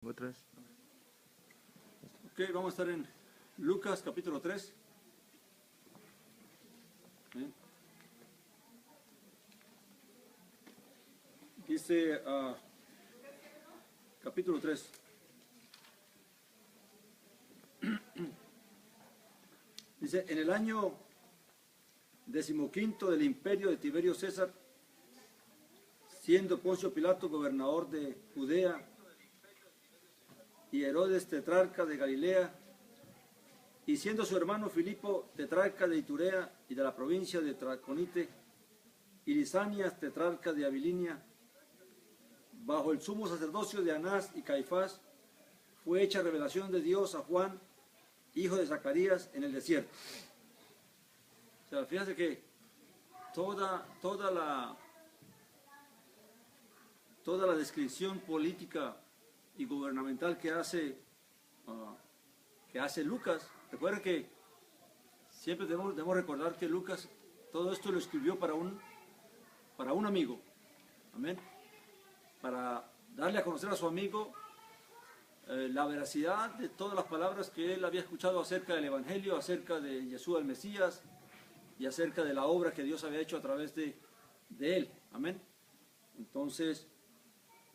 Otras. Ok, vamos a estar en Lucas capítulo 3. Bien. Dice capítulo 3. Dice, en el año 15 del imperio de Tiberio César, siendo Poncio Pilato gobernador de Judea y Herodes tetrarca de Galilea, y siendo su hermano Filipo tetrarca de Iturea y de la provincia de Traconite, y Lisanias tetrarca de Abilinia, bajo el sumo sacerdocio de Anás y Caifás, fue hecha revelación de Dios a Juan, hijo de Zacarías, en el desierto. O sea, fíjense que toda la descripción política y gubernamental que hace Lucas, recuerden que siempre debemos recordar que Lucas todo esto lo escribió para un amigo, amén, para darle a conocer a su amigo la veracidad de todas las palabras que él había escuchado acerca del Evangelio, acerca de Jesús el Mesías y acerca de la obra que Dios había hecho a través de él, amén. Entonces,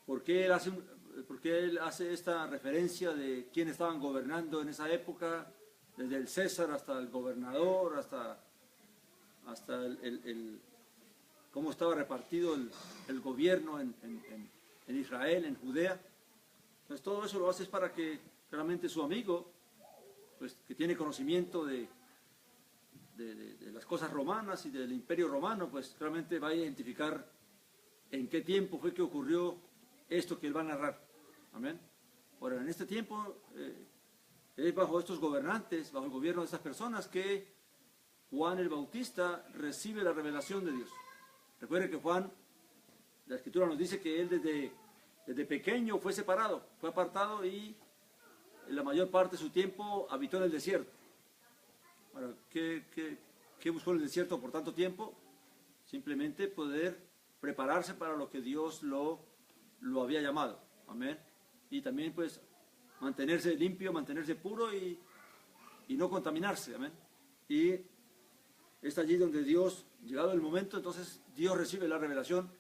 ¿por qué él hace esta referencia de quién estaban gobernando en esa época? Desde el César hasta el gobernador, hasta cómo estaba repartido el gobierno en Israel, en Judea. Entonces todo eso lo hace es para que realmente su amigo, pues que tiene conocimiento de las cosas romanas y del imperio romano, pues realmente va a identificar en qué tiempo fue que ocurrió esto que él va a narrar. Amén. Ahora, en este tiempo es bajo estos gobernantes, bajo el gobierno de estas personas, que Juan el Bautista recibe la revelación de Dios. Recuerden que Juan, la Escritura nos dice que él desde pequeño fue separado, fue apartado y la mayor parte de su tiempo habitó en el desierto. Ahora, ¿qué buscó en el desierto por tanto tiempo? Simplemente poder prepararse para lo que Dios lo había llamado. Amén. Y también pues mantenerse limpio, mantenerse puro y no contaminarse. Amén. Y es allí donde Dios, llegado el momento, entonces Dios recibe la revelación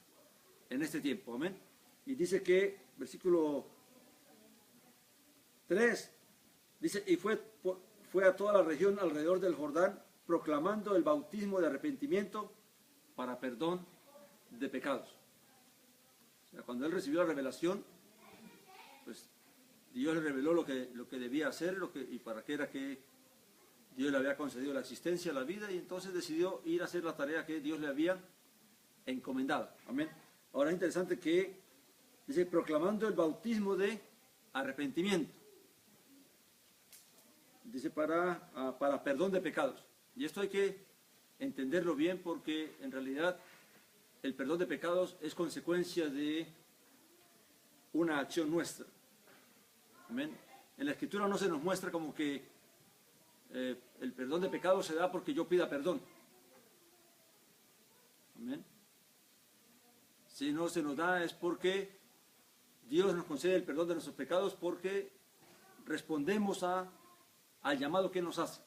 en este tiempo. Amén. Y dice que, versículo 3, dice, y fue a toda la región alrededor del Jordán, proclamando el bautismo de arrepentimiento para perdón de pecados. O sea, cuando él recibió la revelación, pues Dios le reveló lo que debía hacer y para qué era que Dios le había concedido la existencia, la vida, y entonces decidió ir a hacer la tarea que Dios le había encomendado. Amén. Ahora es interesante que dice, proclamando el bautismo de arrepentimiento. Dice para perdón de pecados. Y esto hay que entenderlo bien porque en realidad el perdón de pecados es consecuencia de una acción nuestra. Amén. En la Escritura no se nos muestra como que el perdón de pecados se da porque yo pida perdón. Amén. Si no se nos da es porque Dios nos concede el perdón de nuestros pecados porque respondemos al llamado que nos hace.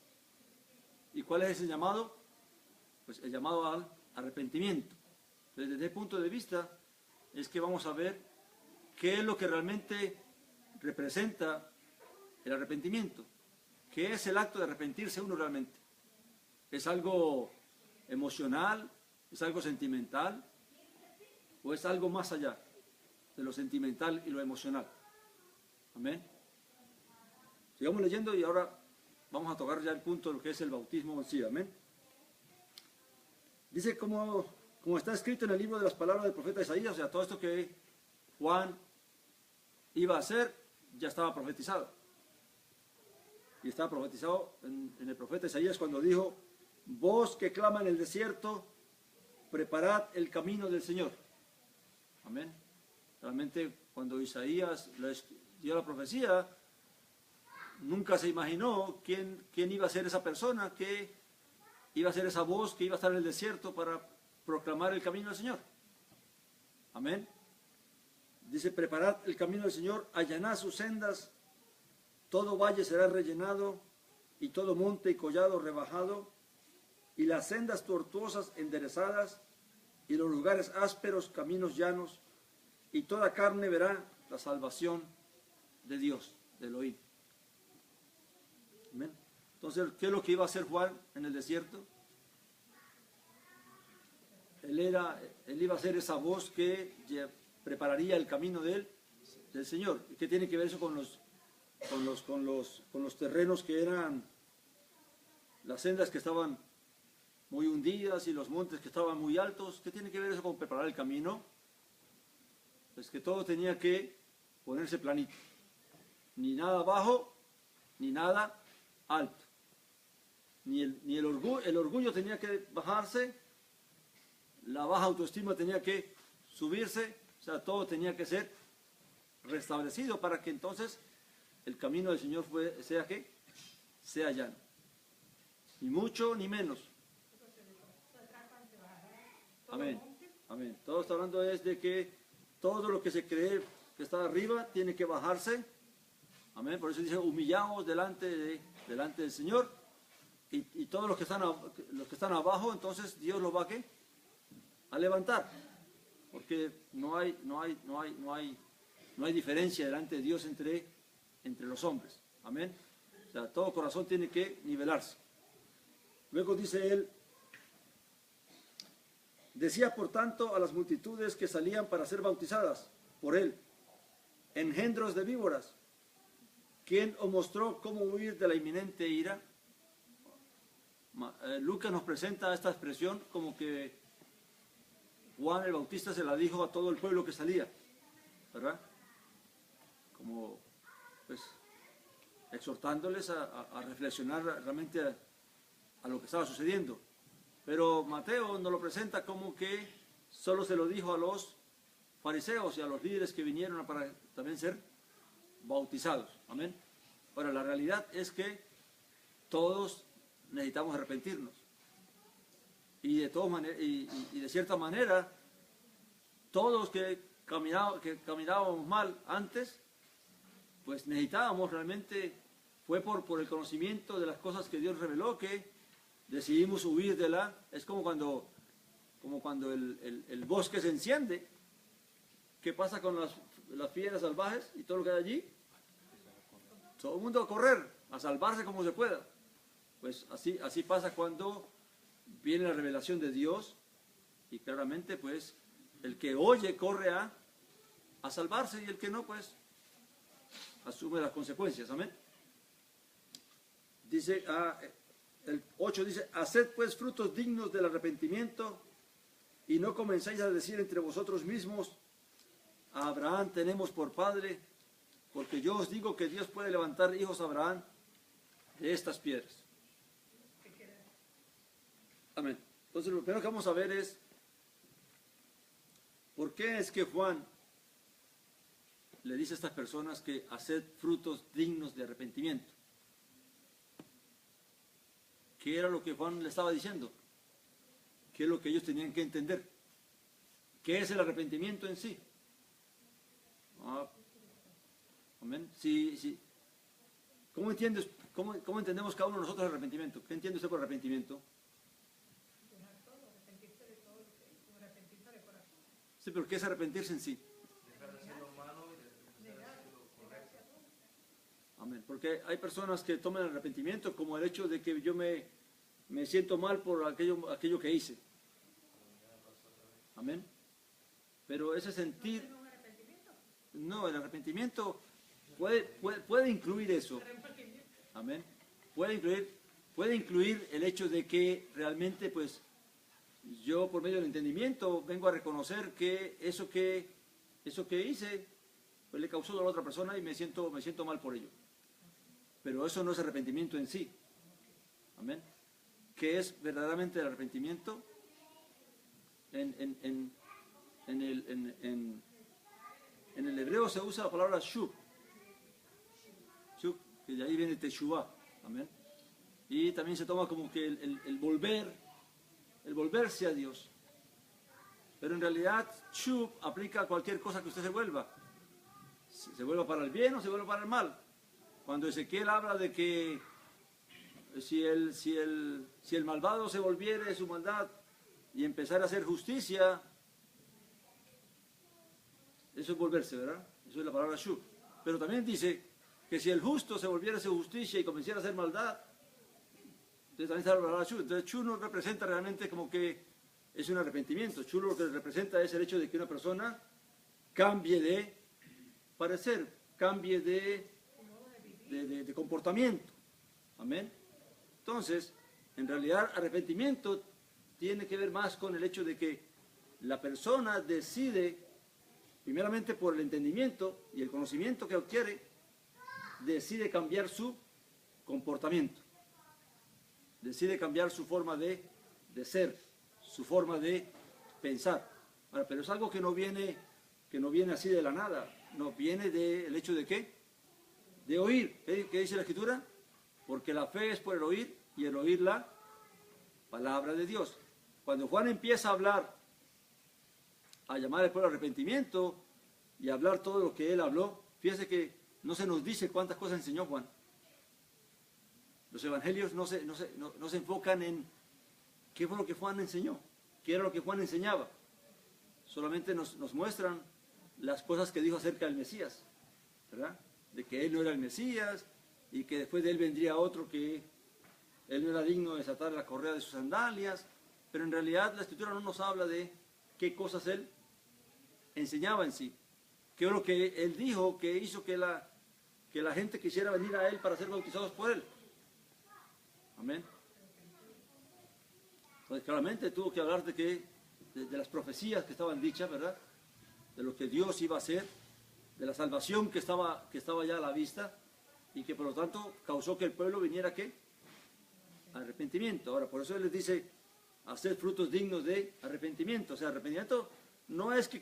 ¿Y cuál es ese llamado? Pues el llamado al arrepentimiento. Entonces, desde ese punto de vista es que vamos a ver qué es lo que realmente representa el arrepentimiento. ¿Qué es el acto de arrepentirse uno realmente? ¿Es algo emocional? ¿Es algo sentimental? ¿O es algo más allá de lo sentimental y lo emocional? Amén. Sigamos leyendo y ahora vamos a tocar ya el punto de lo que es el bautismo en sí. Amén. Dice como está escrito en el libro de las palabras del profeta Isaías, o sea, todo esto que Juan iba a hacer ya estaba profetizado. Y estaba profetizado en el profeta Isaías cuando dijo, voz que clama en el desierto, preparad el camino del Señor. Amén. Realmente cuando Isaías dio la profecía, nunca se imaginó quién iba a ser esa persona, que iba a ser esa voz que iba a estar en el desierto para proclamar el camino del Señor. Amén. Dice, preparad el camino del Señor, allanad sus sendas, todo valle será rellenado, y todo monte y collado rebajado, y las sendas tortuosas enderezadas, y los lugares ásperos caminos llanos, y toda carne verá la salvación de Dios, de Elohim. Amén. Entonces, ¿qué es lo que iba a hacer Juan en el desierto? Él iba a ser esa voz que prepararía el camino del Señor. ¿Qué tiene que ver eso con los terrenos que eran las sendas que estaban muy hundidas y los montes que estaban muy altos? ¿Qué tiene que ver eso con preparar el camino? Pues que todo tenía que ponerse planito. Ni nada bajo, ni nada alto. Ni el orgullo tenía que bajarse, la baja autoestima tenía que subirse, o sea, todo tenía que ser restablecido para que entonces el camino del Señor sea ¿qué? Sea llano. Ni mucho ni menos. Amén. Amén. Todo está hablando es de que todo lo que se cree que está arriba tiene que bajarse. Amén. Por eso dice, humillaos delante del Señor. Y todos los que están abajo, entonces Dios los va a levantar. Porque no hay diferencia delante de Dios entre los hombres. Amén. O sea, todo corazón tiene que nivelarse. Luego dice él, decía por tanto a las multitudes que salían para ser bautizadas por él, engendros de víboras, ¿quién os mostró cómo huir de la inminente ira? Lucas nos presenta esta expresión como que Juan el Bautista se la dijo a todo el pueblo que salía, ¿verdad? Como, pues, exhortándoles a reflexionar realmente a lo que estaba sucediendo. Pero Mateo nos lo presenta como que solo se lo dijo a los fariseos y a los líderes que vinieron para también ser bautizados. Amén. Ahora, la realidad es que todos necesitamos arrepentirnos. Y de cierta manera, todos que caminábamos mal antes, pues necesitábamos realmente, fue por el conocimiento de las cosas que Dios reveló que decidimos huir es como cuando el bosque se enciende. ¿Qué pasa con las fieras salvajes y todo lo que hay allí? Todo el mundo a correr, a salvarse como se pueda. Pues así pasa cuando viene la revelación de Dios y claramente pues el que oye corre a salvarse y el que no pues asume las consecuencias. Amén. Dice, el 8 dice, haced pues frutos dignos del arrepentimiento y no comenzáis a decir entre vosotros mismos, a Abraham tenemos por padre, porque yo os digo que Dios puede levantar hijos a Abraham de estas piedras. Amén. Entonces lo primero que vamos a ver es, ¿por qué es que Juan le dice a estas personas que haced frutos dignos de arrepentimiento? ¿Qué era lo que Juan le estaba diciendo? ¿Qué es lo que ellos tenían que entender? ¿Qué es el arrepentimiento en sí? Amén. Sí. ¿Cómo entendemos cada uno de nosotros el arrepentimiento? ¿Qué entiende usted por arrepentimiento? Sí, pero ¿qué es arrepentirse en sí? Dejar de hacer lo malo y de hacer lo correcto. Amén. Porque hay personas que toman el arrepentimiento como el hecho de que yo me siento mal por aquello que hice. Amén. Pero ese sentir... No, el arrepentimiento puede incluir eso. Amén. Puede incluir el hecho de que realmente pues yo por medio del entendimiento vengo a reconocer que eso que hice pues le causó dolor a otra persona y me siento mal por ello. Pero eso no es arrepentimiento en sí. Amén. ¿Qué es verdaderamente el arrepentimiento? En el hebreo se usa la palabra shub. Shub, que de ahí viene teshuvah. Amén. Y también se toma como que el volverse a Dios. Pero en realidad, shub aplica a cualquier cosa que usted se vuelva. se vuelva para el bien o se vuelva para el mal. Cuando Ezequiel habla de que si el malvado se volviere de su maldad y empezar a hacer justicia, eso es volverse, ¿verdad? Eso es la palabra shu. Pero también dice que si el justo se volviera a su justicia y comenzara a hacer maldad, entonces también está la palabra shu. Entonces shu no representa realmente como que es un arrepentimiento. Shu lo que representa es el hecho de que una persona cambie de parecer, cambie de comportamiento. Amén. Entonces, en realidad, arrepentimiento tiene que ver más con el hecho de que la persona decide, primeramente por el entendimiento y el conocimiento que adquiere, decide cambiar su comportamiento, decide cambiar su forma de ser, su forma de pensar. Ahora, pero es algo que no viene así de la nada, no viene del hecho de ¿qué? De oír. ¿Qué dice la Escritura? Porque la fe es por el oír y el oír la palabra de Dios. Cuando Juan empieza a hablar, a llamar al pueblo al arrepentimiento y a hablar todo lo que él habló, fíjese que no se nos dice cuántas cosas enseñó Juan. Los evangelios no se enfocan en qué fue lo que Juan enseñó, qué era lo que Juan enseñaba. Solamente nos muestran las cosas que dijo acerca del Mesías, ¿verdad? De que él no era el Mesías y que después de él vendría otro que él no era digno de desatar la correa de sus sandalias, pero en realidad la Escritura no nos habla de qué cosas él enseñaba en sí, qué es lo que él dijo que hizo que la gente quisiera venir a él para ser bautizados por él. Amén. Entonces claramente tuvo que hablar de las profecías que estaban dichas, ¿verdad? De lo que Dios iba a hacer, de la salvación que estaba ya a la vista y que por lo tanto causó que el pueblo viniera ¿qué? Arrepentimiento. Ahora, por eso Él les dice hacer frutos dignos de arrepentimiento. O sea, arrepentimiento no es que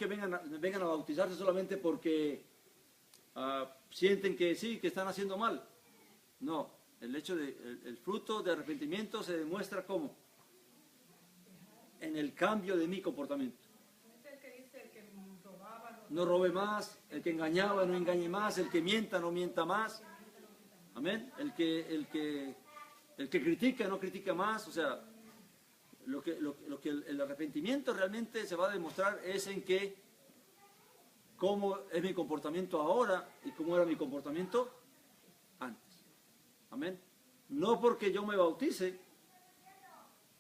vengan a bautizarse solamente porque sienten que sí, que están haciendo mal. No, el fruto de arrepentimiento se demuestra ¿cómo? En el cambio de mi comportamiento. No robe más, el que engañaba no engañe más, el que mienta no mienta más. Amén. El que critica no critica más. O sea, lo que el arrepentimiento realmente se va a demostrar es en que cómo es mi comportamiento ahora y cómo era mi comportamiento antes. Amén. No porque yo me bautice,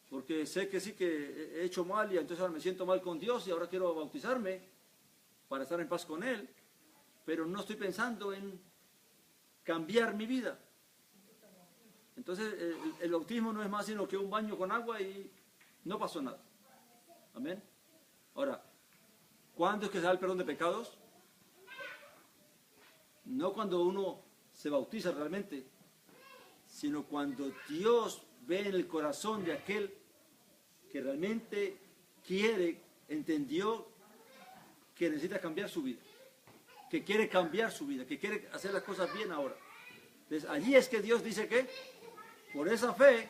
porque sé que sí que he hecho mal y entonces ahora me siento mal con Dios y ahora quiero bautizarme para estar en paz con Él, pero no estoy pensando en cambiar mi vida. Entonces el bautismo no es más sino que un baño con agua y no pasó nada. Amén. Ahora, ¿cuándo es que se da el perdón de pecados? No cuando uno se bautiza realmente, sino cuando Dios ve en el corazón de aquel que realmente entendió que necesita cambiar su vida, que quiere cambiar su vida, que quiere hacer las cosas bien ahora. Entonces allí es que Dios dice que por esa fe,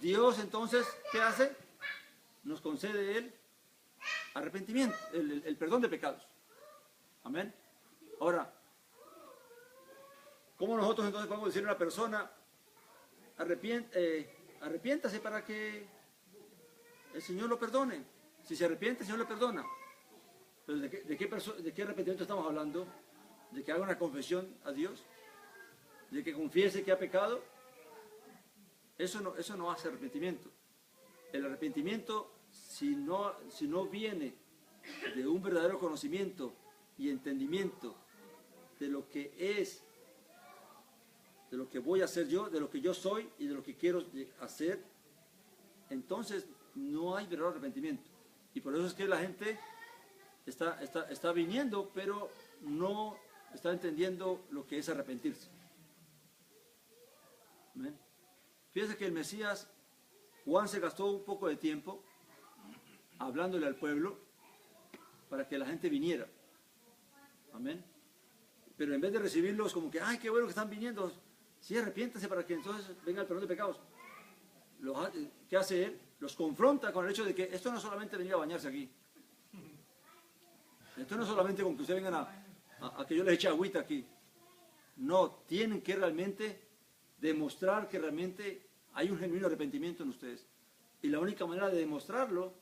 Dios entonces, ¿qué hace? Nos concede el arrepentimiento, el perdón de pecados. Amén. Ahora, ¿cómo nosotros entonces podemos decirle a una persona, arrepiéntase para que el Señor lo perdone? Si se arrepiente, el Señor le perdona. Pero ¿de qué arrepentimiento estamos hablando? ¿De que haga una confesión a Dios? ¿De que confiese que ha pecado? Eso no hace arrepentimiento. El arrepentimiento, si no viene de un verdadero conocimiento y entendimiento de lo que es, de lo que voy a hacer yo, de lo que yo soy y de lo que quiero hacer, entonces no hay verdadero arrepentimiento. Y por eso es que la gente está viniendo, pero no está entendiendo lo que es arrepentirse. ¿Amén? Fíjense que el Mesías, Juan se gastó un poco de tiempo hablándole al pueblo para que la gente viniera. Amén. Pero en vez de recibirlos como que, ay, qué bueno que están viniendo, sí, arrepiéntense para que entonces venga el perdón de pecados. ¿Qué hace él? los confronta con el hecho de que esto no es solamente venir a bañarse aquí. Esto no es solamente con que ustedes vengan a que yo les eche agüita aquí. No, tienen que realmente demostrar que realmente hay un genuino arrepentimiento en ustedes. Y la única manera de demostrarlo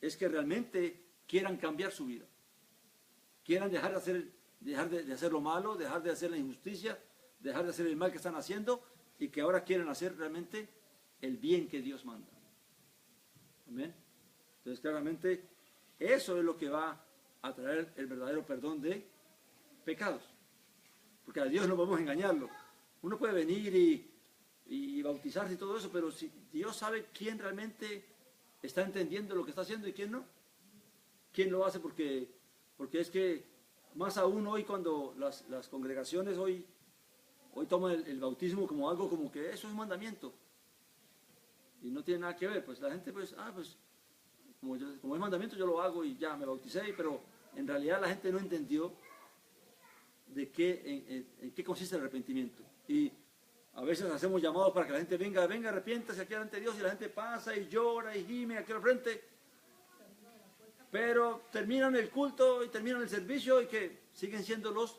es que realmente quieran cambiar su vida. Quieran dejar de hacer lo malo, dejar de hacer la injusticia, dejar de hacer el mal que están haciendo y que ahora quieren hacer realmente el bien que Dios manda. Amén. Entonces claramente eso es lo que va a traer el verdadero perdón de pecados. Porque a Dios no podemos engañarlo. Uno puede venir y bautizarse y todo eso, pero si Dios sabe quién realmente está entendiendo lo que está haciendo y quién no. ¿Quién lo hace? Porque es que más aún hoy cuando las congregaciones hoy toman el bautismo como algo como que eso es un mandamiento. Y no tiene nada que ver. Pues la gente pues como es mandamiento yo lo hago y ya me bauticé, pero en realidad la gente no entendió de en qué consiste el arrepentimiento. Y a veces hacemos llamados para que la gente venga, arrepiéntase aquí delante de Dios, y la gente pasa y llora y gime aquí al frente. Pero terminan el culto y terminan el servicio y que siguen siendo los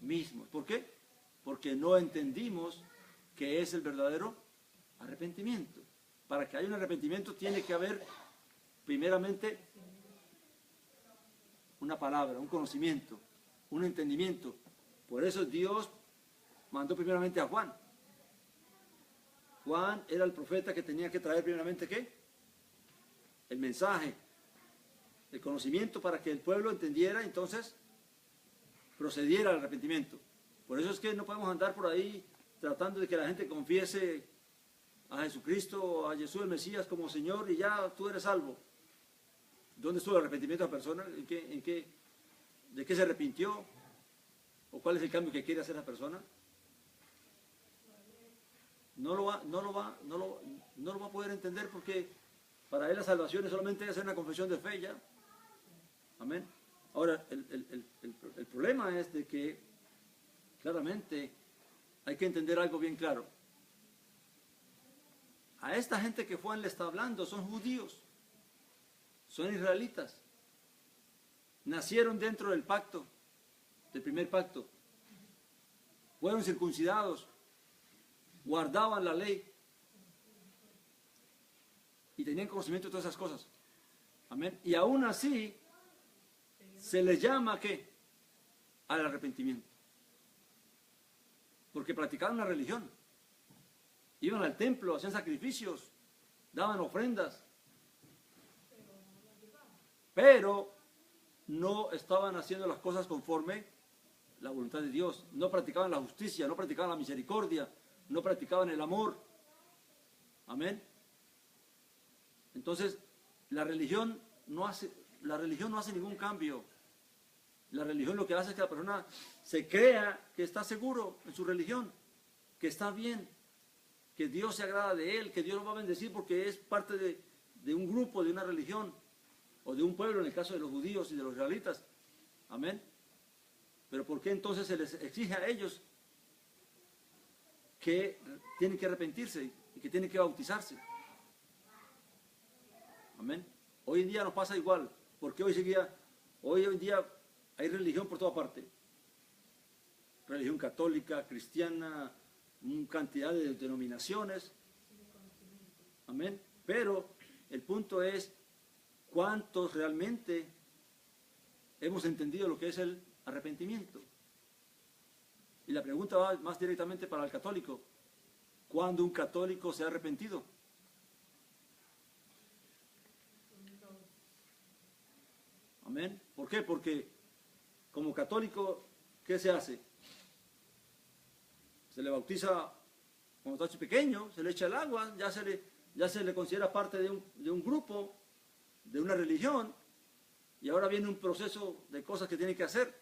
mismos. ¿Por qué? Porque no entendimos qué es el verdadero arrepentimiento. Para que haya un arrepentimiento tiene que haber primeramente una palabra, un conocimiento, un entendimiento. Por eso Dios mandó primeramente a Juan. Juan era el profeta que tenía que traer primeramente ¿qué? El mensaje, el conocimiento para que el pueblo entendiera, entonces procediera al arrepentimiento. Por eso es que no podemos andar por ahí tratando de que la gente confiese a Jesucristo, a Jesús el Mesías como Señor y ya tú eres salvo. ¿Dónde estuvo el arrepentimiento de la persona? ¿De qué se arrepintió? ¿O cuál es el cambio que quiere hacer la persona? No lo va a poder entender porque para él la salvación es solamente hacer una confesión de fe ya. Amén. Ahora, el problema es de que claramente hay que entender algo bien claro. A esta gente que Juan le está hablando son judíos, son israelitas, nacieron dentro del pacto, del primer pacto, fueron circuncidados, guardaban la ley y tenían conocimiento de todas esas cosas. Amén. Y aún así se les llama ¿qué? Al arrepentimiento. Porque practicaban la religión. Iban al templo, hacían sacrificios, daban ofrendas. Pero no estaban haciendo las cosas conforme la voluntad de Dios. No practicaban la justicia, no practicaban la misericordia, no practicaban el amor. Amén. Entonces, la religión no hace ningún cambio. La religión lo que hace es que la persona se crea que está seguro en su religión, que está bien, que Dios se agrada de él, que Dios lo va a bendecir porque es parte de un grupo, de una religión, o de un pueblo, en el caso de los judíos y de los israelitas. Amén. Pero ¿por qué entonces se les exige a ellos que tienen que arrepentirse y que tienen que bautizarse? Amén. Hoy en día nos pasa igual, porque hoy en día hay religión por toda parte. Religión católica, cristiana, una cantidad de denominaciones. Amén. Pero el punto es cuántos realmente hemos entendido lo que es el arrepentimiento. Y la pregunta va más directamente para el católico. ¿Cuándo un católico se ha arrepentido? Amén. ¿Por qué? Porque como católico, ¿qué se hace? Se le bautiza cuando está pequeño, se le echa el agua, ya se le considera parte de un grupo, de una religión, y ahora viene un proceso de cosas que tiene que hacer.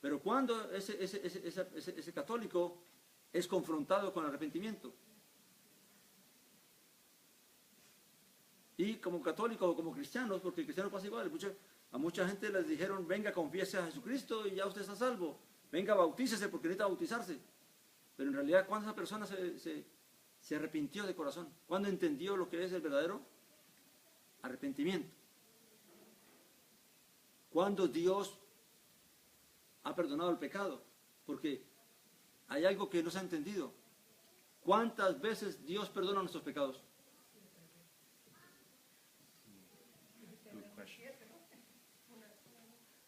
Pero cuando ese católico es confrontado con arrepentimiento. Y como católicos o como cristianos, porque el cristiano pasa igual, a mucha gente les dijeron, venga, confiese a Jesucristo y ya usted está salvo. Venga, bautícese porque necesita bautizarse. Pero en realidad, ¿cuántas personas Se arrepintió de corazón. ¿Cuándo entendió lo que es el verdadero arrepentimiento? Cuando Dios ha perdonado el pecado. Porque hay algo que no se ha entendido. ¿Cuántas veces Dios perdona nuestros pecados?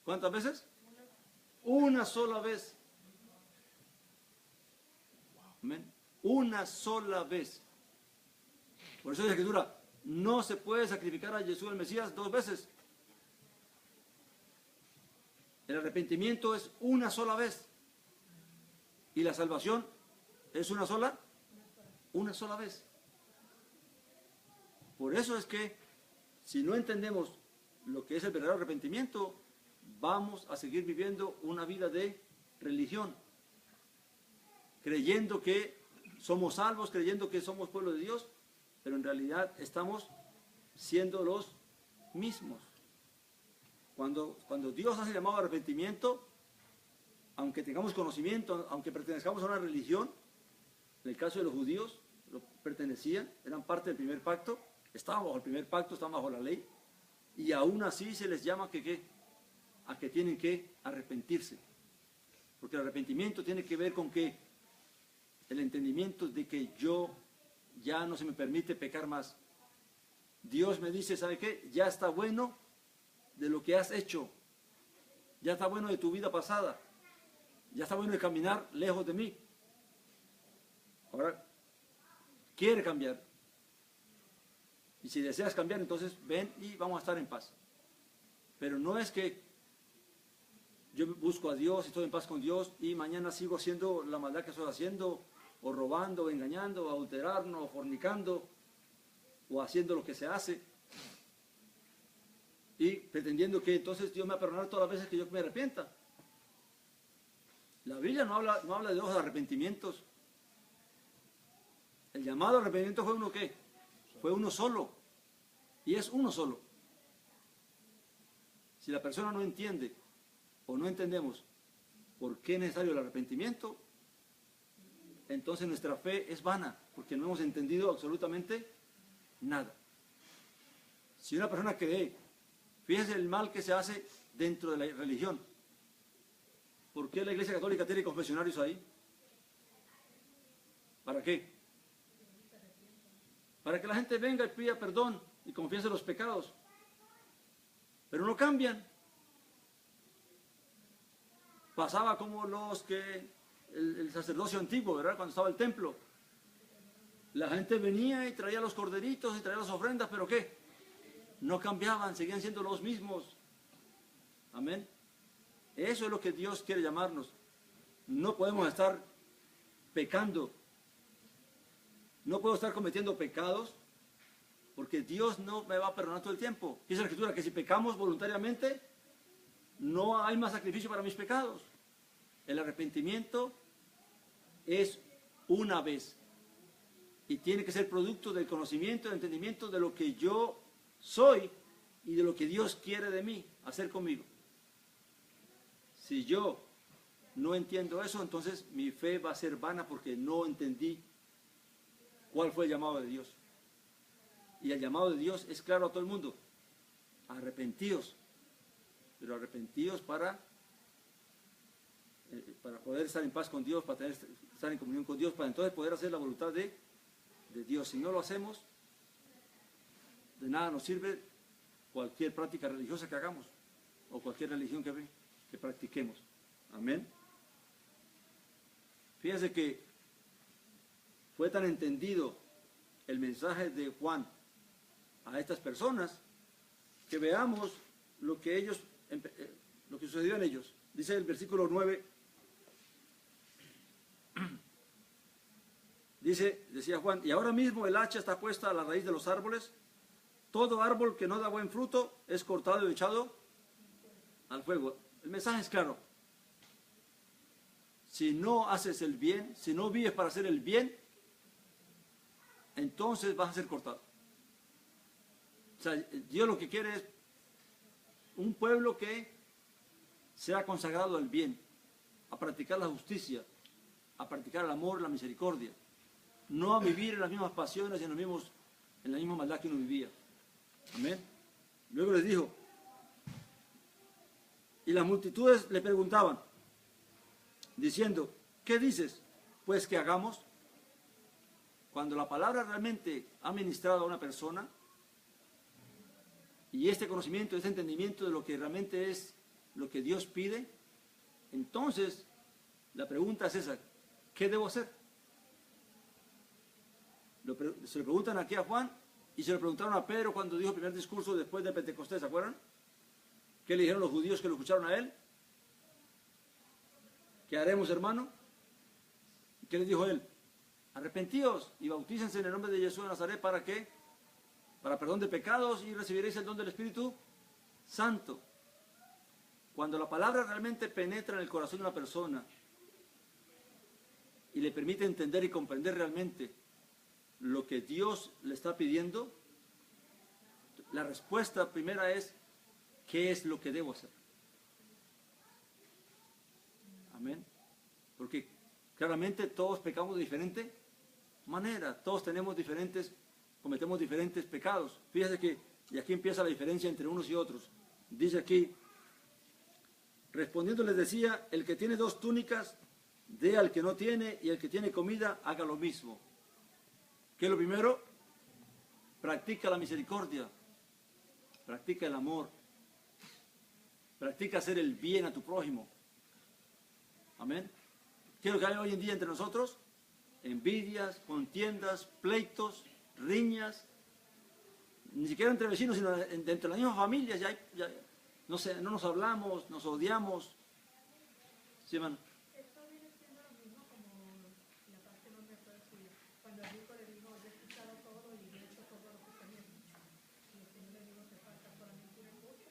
¿Cuántas veces? Una sola vez. Amén. Una sola vez. Por eso dice la Escritura, no se puede sacrificar a Jesús el Mesías 2 veces. El arrepentimiento es una sola vez. Y la salvación es una sola vez. Por eso es que si no entendemos lo que es el verdadero arrepentimiento, vamos a seguir viviendo una vida de religión, creyendo que somos salvos, creyendo que somos pueblo de Dios, pero en realidad estamos siendo los mismos. Cuando Dios hace llamado a arrepentimiento, aunque tengamos conocimiento, aunque pertenezcamos a una religión, en el caso de los judíos, pertenecían, eran parte del primer pacto, estaban bajo el primer pacto, estaban bajo la ley, y aún así se les llama a que tienen que arrepentirse. Porque el arrepentimiento tiene que ver con que el entendimiento de que yo ya no se me permite pecar más. Dios me dice, ¿sabe qué? Ya está bueno de lo que has hecho. Ya está bueno de tu vida pasada. Ya está bueno de caminar lejos de mí. Ahora, quiere cambiar. Y si deseas cambiar, entonces ven y vamos a estar en paz. Pero no es que yo busco a Dios y estoy en paz con Dios y mañana sigo haciendo la maldad que estoy haciendo, o robando, o engañando, o adulterando, o fornicando, o haciendo lo que se hace, y pretendiendo que entonces Dios me va a perdonar todas las veces que yo me arrepienta. La Biblia no habla de dos arrepentimientos. El llamado arrepentimiento fue uno ¿qué? Fue uno solo, y es uno solo. Si la persona no entiende o no entendemos por qué es necesario el arrepentimiento, entonces nuestra fe es vana, porque no hemos entendido absolutamente nada. Si una persona cree, fíjense el mal que se hace dentro de la religión. ¿Por qué la Iglesia Católica tiene confesionarios ahí? ¿Para qué? Para que la gente venga y pida perdón y confiese los pecados. Pero no cambian. Pasaba como el sacerdocio antiguo, ¿verdad? Cuando estaba el templo. La gente venía y traía los corderitos y traía las ofrendas, pero ¿qué? No cambiaban, seguían siendo los mismos. Amén. Eso es lo que Dios quiere llamarnos. No podemos estar pecando. No puedo estar cometiendo pecados porque Dios no me va a perdonar todo el tiempo. Dice la Escritura que si pecamos voluntariamente, no hay más sacrificio para mis pecados. El arrepentimiento es una vez y tiene que ser producto del conocimiento, del entendimiento de lo que yo soy y de lo que Dios quiere de mí hacer conmigo. Si yo no entiendo eso, entonces mi fe va a ser vana porque no entendí cuál fue el llamado de Dios. Y el llamado de Dios es claro a todo el mundo. Arrepentíos. Pero arrepentíos para poder estar en paz con Dios, para estar en comunión con Dios, para entonces poder hacer la voluntad de Dios. Si no lo hacemos, de nada nos sirve cualquier práctica religiosa que hagamos o cualquier religión que practiquemos. Amén. Fíjense que fue tan entendido el mensaje de Juan a estas personas que veamos lo que sucedió en ellos. Dice el versículo 9, decía Juan, y ahora mismo el hacha está puesta a la raíz de los árboles, todo árbol que no da buen fruto es cortado y echado al fuego. El mensaje es claro. Si no haces el bien, si no vives para hacer el bien, entonces vas a ser cortado. O sea, Dios lo que quiere es un pueblo que sea consagrado al bien, a practicar la justicia, a practicar el amor, la misericordia. no a vivir en las mismas pasiones y en la misma maldad que uno vivía. Amén. Luego les dijo, y las multitudes le preguntaban, diciendo, ¿qué dices? Pues que hagamos. Cuando la palabra realmente ha ministrado a una persona, y este conocimiento, este entendimiento de lo que realmente es lo que Dios pide, entonces la pregunta es esa, ¿qué debo hacer? Se le preguntan aquí a Juan y se le preguntaron a Pedro cuando dijo el primer discurso después de Pentecostés, ¿se acuerdan? ¿Qué le dijeron los judíos que lo escucharon a él? ¿Qué haremos, hermano? ¿Qué les dijo él? Arrepentíos y bautícense en el nombre de Jesús de Nazaret, ¿para qué? Para perdón de pecados y recibiréis el don del Espíritu Santo. Cuando la palabra realmente penetra en el corazón de una persona y le permite entender y comprender realmente lo que Dios le está pidiendo, la respuesta primera es, ¿qué es lo que debo hacer? Amén. Porque claramente todos pecamos de diferente manera, todos cometemos diferentes pecados. Fíjese que, y aquí empieza la diferencia entre unos y otros. Dice aquí, respondiendo les decía, el que tiene 2 túnicas, dé al que no tiene, y el que tiene comida, haga lo mismo. ¿Qué es lo primero? Practica la misericordia, practica el amor, practica hacer el bien a tu prójimo. Amén. ¿Qué es lo que hay hoy en día entre nosotros? Envidias, contiendas, pleitos, riñas, ni siquiera entre vecinos, sino dentro de las mismas familias, no nos hablamos, nos odiamos. ¿Sí, hermano? Esto viene siendo lo mismo como la parte donde fue suya. Cuando el rico le dijo, yo he escuchado todo y he hecho todo lo que usted me ha dicho. Y el Señor le dijo, te falta solamente una cosa,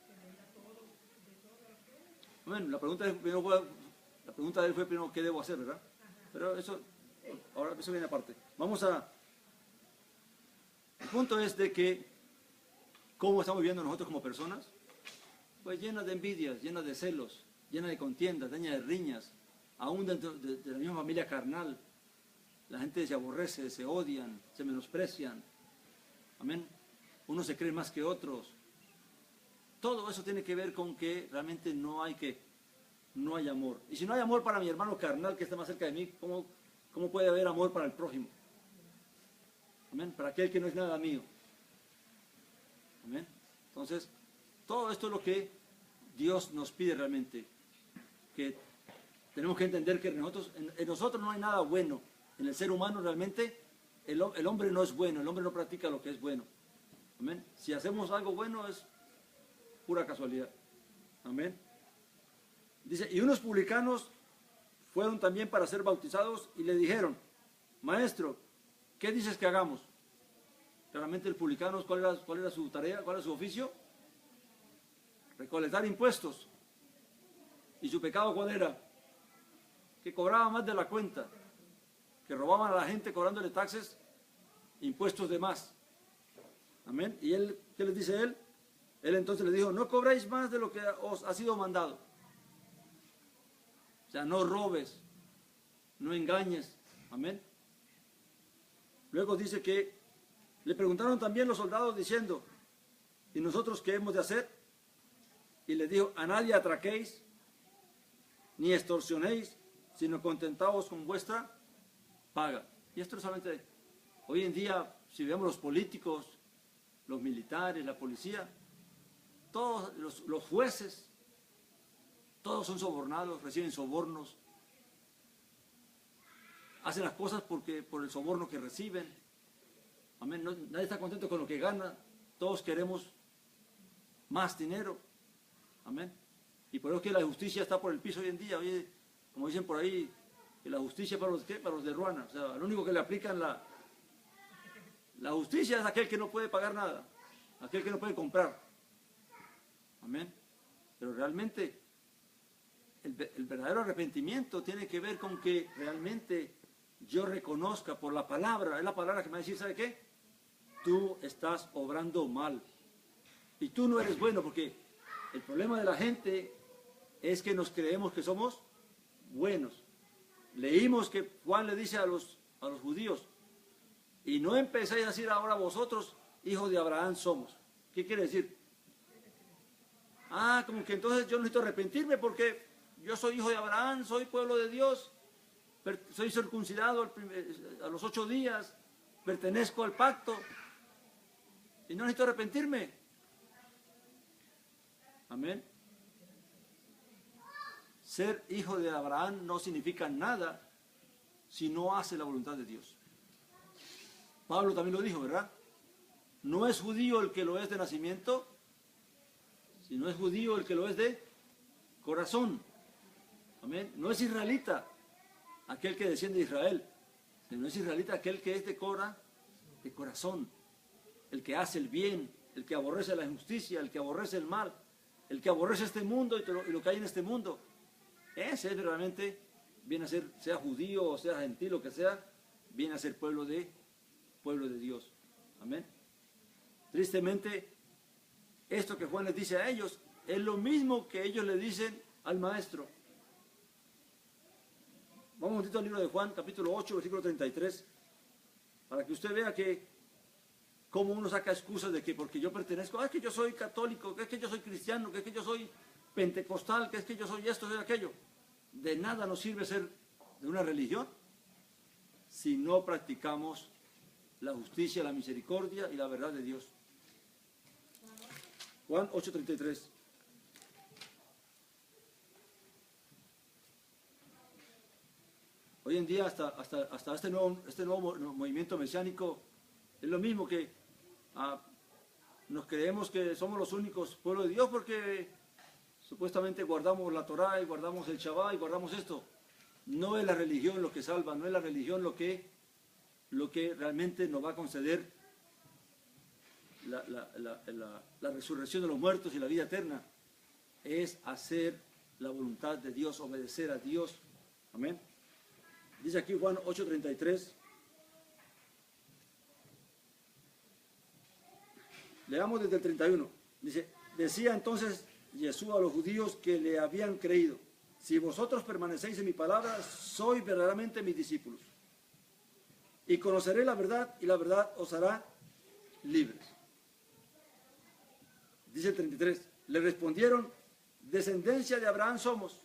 que le diga todo, de todo lo que es. Bueno, la pregunta de él fue primero, ¿qué debo hacer, verdad? Ajá. Pero ahora eso viene aparte. El punto es de que, ¿cómo estamos viviendo nosotros como personas? Pues llenas de envidias, llenas de celos, llenas de contiendas, llenas de riñas, aún dentro de la misma familia carnal. La gente se aborrece, se odian, se menosprecian. Amén. Unos se creen más que otros. Todo eso tiene que ver con que realmente no hay amor. Y si no hay amor para mi hermano carnal que está más cerca de mí, ¿cómo puede haber amor para el prójimo? Amén. Para aquel que no es nada mío. Amén. Entonces, todo esto es lo que Dios nos pide realmente. Que tenemos que entender que en nosotros no hay nada bueno. En el ser humano realmente el hombre no es bueno, el hombre no practica lo que es bueno. Amén. Si hacemos algo bueno es pura casualidad. Amén. Dice, y unos publicanos fueron también para ser bautizados y le dijeron, maestro, ¿qué dices que hagamos? Claramente el publicano, ¿cuál era su tarea? ¿Cuál era su oficio? Recolectar impuestos. ¿Y su pecado cuál era? Que cobraba más de la cuenta, que robaban a la gente cobrándole taxes, impuestos de más. Amén. ¿Y él, qué les dice él? Él entonces le dijo, no cobréis más de lo que os ha sido mandado. O sea, no robes, no engañes. Amén. Luego dice que le preguntaron también los soldados diciendo, ¿y nosotros qué hemos de hacer? Y le dijo, a nadie atraquéis, ni extorsionéis, sino contentaos con vuestra paga. Y esto es solamente, hoy en día, si vemos los políticos, los militares, la policía, todos los jueces, todos son sobornados, reciben sobornos, hacen las cosas por el soborno que reciben. Amén. Nadie está contento con lo que gana, todos queremos más dinero. Amén. Y por eso que la justicia está por el piso hoy en día. Oye, como dicen por ahí, que la justicia para los de Ruana. O sea, lo único que le aplican la justicia es aquel que no puede pagar nada, aquel que no puede comprar. Amén. Pero realmente el verdadero arrepentimiento tiene que ver con que realmente yo reconozca por la palabra, es la palabra que me va a decir, ¿sabe qué? Tú estás obrando mal y tú no eres bueno, porque el problema de la gente es que nos creemos que somos buenos. Leímos que Juan le dice a los a los judíos. Y no empezáis a decir ahora vosotros, hijos de Abraham somos. ¿Qué quiere decir? Ah, como que entonces yo necesito arrepentirme porque yo soy hijo de Abraham, soy pueblo de Dios, soy circuncidado a los 8 días, pertenezco al pacto y no necesito arrepentirme. Amén. Ser hijo de Abraham no significa nada si no hace la voluntad de Dios. Pablo también lo dijo, ¿verdad? No es judío el que lo es de nacimiento, sino es judío el que lo es de corazón. Amén. No es israelita aquel que desciende de Israel, sino es israelita aquel que es de corazón, el que hace el bien, el que aborrece la injusticia, el que aborrece el mal, el que aborrece este mundo y lo que hay en este mundo. Ese es realmente, viene a ser, sea judío o sea gentil o que sea, viene a ser pueblo de Dios. Amén. Tristemente, esto que Juan les dice a ellos es lo mismo que ellos le dicen al maestro. Vamos un momentito al libro de Juan, capítulo 8, versículo 33, para que usted vea que cómo uno saca excusas de que porque yo pertenezco, es que yo soy católico, que es que yo soy cristiano, que es que yo soy pentecostal, que es que yo soy esto, soy aquello. De nada nos sirve ser de una religión si no practicamos la justicia, la misericordia y la verdad de Dios. Juan 8:33. Hoy en día hasta este nuevo movimiento mesiánico es lo mismo que nos creemos que somos los únicos pueblos de Dios porque supuestamente guardamos la Torá y guardamos el Shabbat y guardamos esto. No es la religión lo que salva, no es la religión lo que realmente nos va a conceder la resurrección de los muertos y la vida eterna. Es hacer la voluntad de Dios, obedecer a Dios. Amén. Dice aquí Juan 8:33. Leamos desde el 31. Dice, decía entonces Jesús a los judíos que le habían creído, si vosotros permanecéis en mi palabra, sois verdaderamente mis discípulos. Y conoceréis la verdad, y la verdad os hará libres. Dice el 33, le respondieron, descendencia de Abraham somos,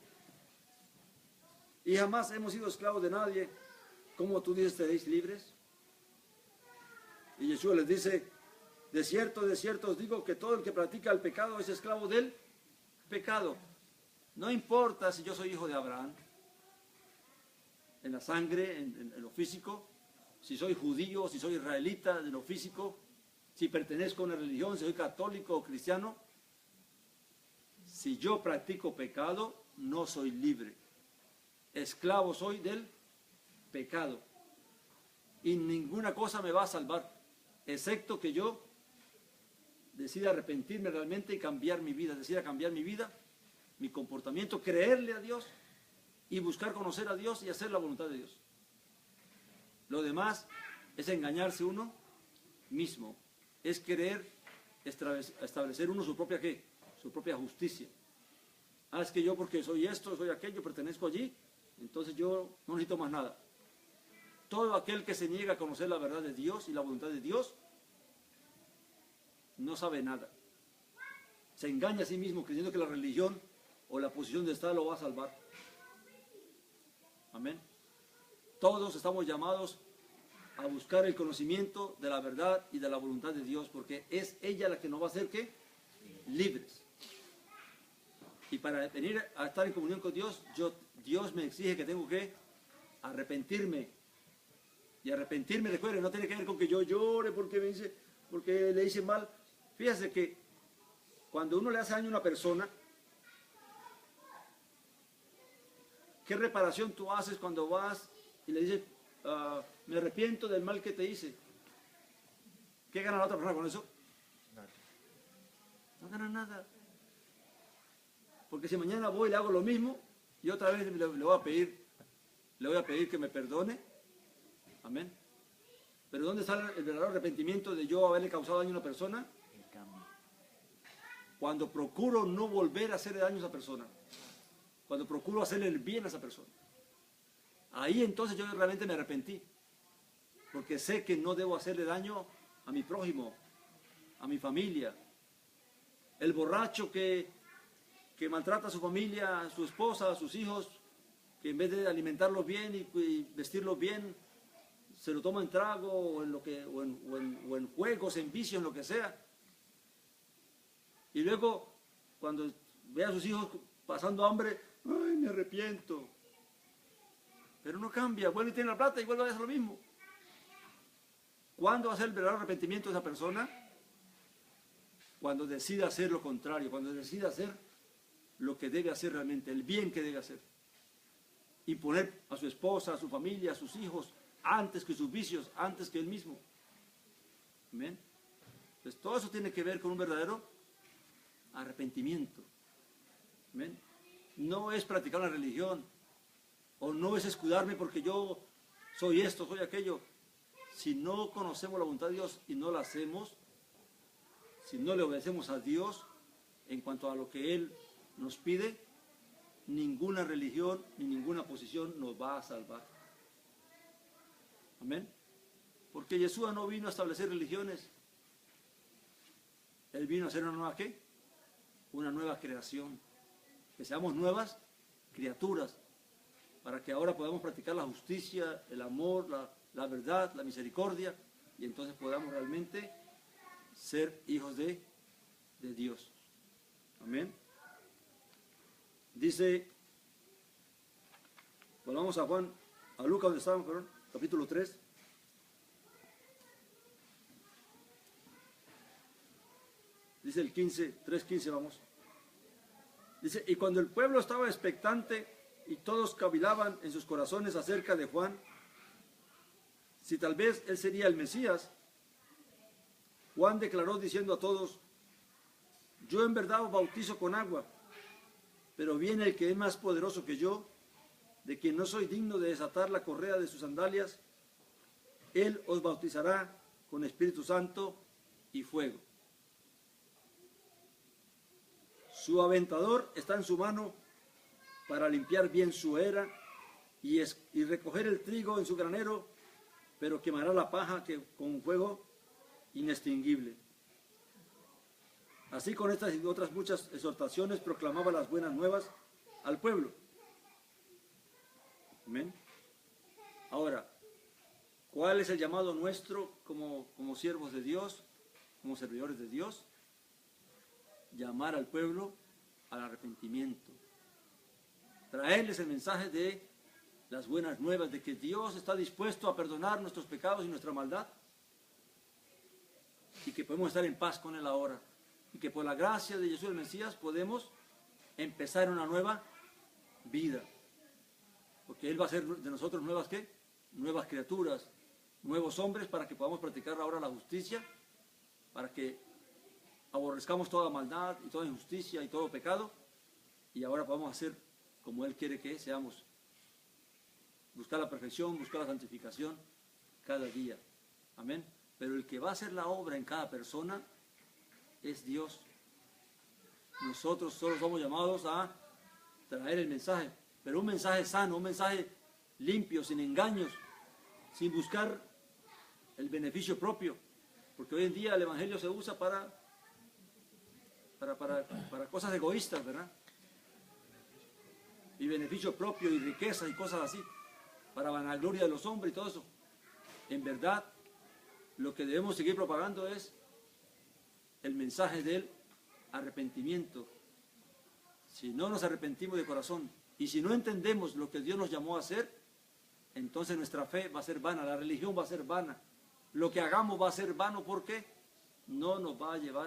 y jamás hemos sido esclavos de nadie, ¿cómo tú dices seréis libres? Y Jesús les dice, de cierto os digo que todo el que practica el pecado es esclavo del pecado. No importa si yo soy hijo de Abraham, en la sangre, en lo físico, si soy judío, si soy israelita, en lo físico, si pertenezco a una religión, si soy católico o cristiano, si yo practico pecado, no soy libre. Esclavo soy del pecado. Y ninguna cosa me va a salvar, excepto que yo decida arrepentirme realmente y cambiar mi vida, decida cambiar mi vida, mi comportamiento, creerle a Dios y buscar conocer a Dios y hacer la voluntad de Dios. Lo demás es engañarse uno mismo, es querer establecer uno su propia ¿qué? Su propia justicia. Es que yo porque soy esto, soy aquello, pertenezco allí, entonces yo no necesito más nada. Todo aquel que se niega a conocer la verdad de Dios y la voluntad de Dios, no sabe nada. Se engaña a sí mismo creyendo que la religión o la posición de Estado lo va a salvar. Amén. Todos estamos llamados a buscar el conocimiento de la verdad y de la voluntad de Dios, porque es ella la que nos va a hacer ¿qué? Libres. Y para venir a estar en comunión con Dios, Dios me exige que tengo que arrepentirme. Y arrepentirme, recuerden, no tiene que ver con que yo llore porque le hice mal. Fíjese que cuando uno le hace daño a una persona, ¿qué reparación tú haces cuando vas y le dices, me arrepiento del mal que te hice? ¿Qué gana la otra persona con eso? No gana nada. Porque si mañana voy y le hago lo mismo, y otra vez le voy a pedir que me perdone. Amén. Pero ¿dónde está el verdadero arrepentimiento de yo haberle causado daño a una persona? Cuando procuro no volver a hacerle daño a esa persona. Cuando procuro hacerle el bien a esa persona. Ahí entonces yo realmente me arrepentí. porque sé que no debo hacerle daño a mi prójimo, a mi familia. El borracho que maltrata a su familia, a su esposa, a sus hijos, que en vez de alimentarlos bien y vestirlos bien, se lo toma en trago o en juegos, en vicios, en lo que sea. Y luego, cuando ve a sus hijos pasando hambre, ¡ay, me arrepiento! Pero no cambia, vuelve y tiene la plata y vuelve a hacer lo mismo. ¿Cuándo va a ser el verdadero arrepentimiento de esa persona? Cuando decida hacer lo contrario, cuando decida hacer lo que debe hacer realmente, el bien que debe hacer. Y poner a su esposa, a su familia, a sus hijos, antes que sus vicios, antes que él mismo. ¿Amén? Entonces todo eso tiene que ver con un verdadero arrepentimiento. ¿Amén? No es practicar la religión, o no es escudarme porque yo soy esto, soy aquello. Si no conocemos la voluntad de Dios y no la hacemos, si no le obedecemos a Dios en cuanto a lo que Él nos pide, ninguna religión ni ninguna posición nos va a salvar. Amén. Porque Yeshua no vino a establecer religiones. Él vino a hacer una nueva ¿qué? Una nueva creación. Que seamos nuevas criaturas. Para que ahora podamos practicar la justicia, el amor, la verdad, la misericordia. Y entonces podamos realmente ser hijos de Dios. Amén. Dice, volvamos a Lucas donde estábamos, perdón, capítulo 3. Dice el 15, 3:15, vamos. Dice, y cuando el pueblo estaba expectante y todos cavilaban en sus corazones acerca de Juan, si tal vez él sería el Mesías, Juan declaró diciendo a todos, yo en verdad os bautizo con agua, pero viene el que es más poderoso que yo, de quien no soy digno de desatar la correa de sus sandalias. Él os bautizará con Espíritu Santo y fuego. Su aventador está en su mano para limpiar bien su era y recoger el trigo en su granero, pero quemará la paja con fuego inextinguible. Así con estas y otras muchas exhortaciones proclamaba las buenas nuevas al pueblo. Amén. Ahora, ¿cuál es el llamado nuestro como siervos de Dios, como servidores de Dios? Llamar al pueblo al arrepentimiento. Traerles el mensaje de las buenas nuevas, de que Dios está dispuesto a perdonar nuestros pecados y nuestra maldad. Y que podemos estar en paz con Él ahora. Y que por la gracia de Jesús el Mesías podemos empezar una nueva vida. Porque Él va a hacer de nosotros nuevas ¿qué? Nuevas criaturas, nuevos hombres, para que podamos practicar ahora la justicia, para que aborrezcamos toda maldad y toda injusticia y todo pecado, y ahora podamos hacer como Él quiere que seamos. Buscar la perfección, buscar la santificación cada día. Amén. Pero el que va a hacer la obra en cada persona es Dios. Nosotros solo somos llamados a traer el mensaje, pero un mensaje sano, un mensaje limpio, sin engaños, sin buscar el beneficio propio, porque hoy en día el evangelio se usa para cosas egoístas, ¿verdad? Y beneficio propio y riqueza y cosas así, para vanagloria de los hombres y todo eso. En verdad, lo que debemos seguir propagando es el mensaje del arrepentimiento. Si no nos arrepentimos de corazón y si no entendemos lo que Dios nos llamó a hacer, entonces nuestra fe va a ser vana, la religión va a ser vana, lo que hagamos va a ser vano porque no nos va a llevar